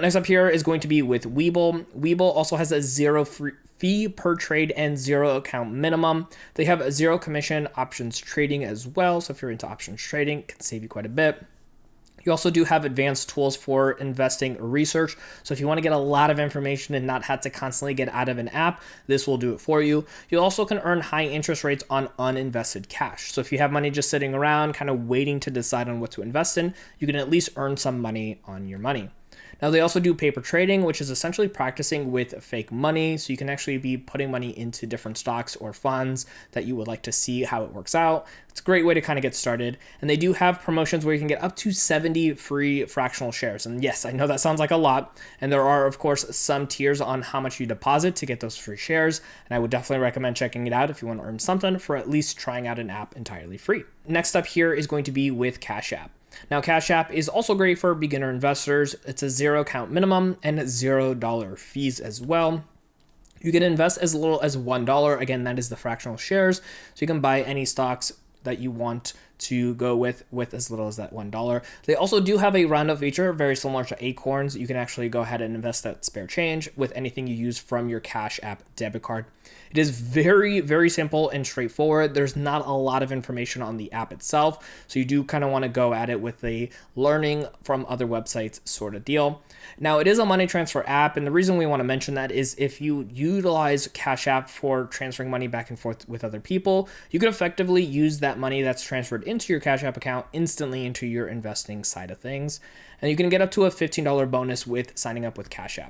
next up here is going to be with Webull. Webull also has a zero fee per trade and zero account minimum. They have a zero commission options trading as well. So if you're into options trading, it can save you quite a bit. You also do have advanced tools for investing research. So if you want to get a lot of information and not have to constantly get out of an app, this will do it for you. You also can earn high interest rates on uninvested cash. So if you have money just sitting around, kind of waiting to decide on what to invest in, you can at least earn some money on your money. Now, they also do paper trading, which is essentially practicing with fake money. So you can actually be putting money into different stocks or funds that you would like to see how it works out. It's a great way to kind of get started. And they do have promotions where you can get up to 70 free fractional shares. And yes, I know that sounds like a lot. And there are, of course, some tiers on how much you deposit to get those free shares. And I would definitely recommend checking it out if you want to earn something for at least trying out an app entirely free. Next up here is going to be with Cash App. Now, Cash App is also great for beginner investors. It's a zero account minimum and $0 fees as well. You can invest as little as $1. Again, that is the fractional shares. So you can buy any stocks that you want to go with as little as that $1. They also do have a roundup feature, very similar to Acorns. You can actually go ahead and invest that spare change with anything you use from your Cash App debit card. It is very, very simple and straightforward. There's not a lot of information on the app itself, so you do kind of want to go at it with a learning from other websites sort of deal. Now, it is a money transfer app, and the reason we want to mention that is if you utilize Cash App for transferring money back and forth with other people, you can effectively use that money that's transferred into your Cash App account instantly into your investing side of things. And you can get up to a $15 bonus with signing up with Cash App.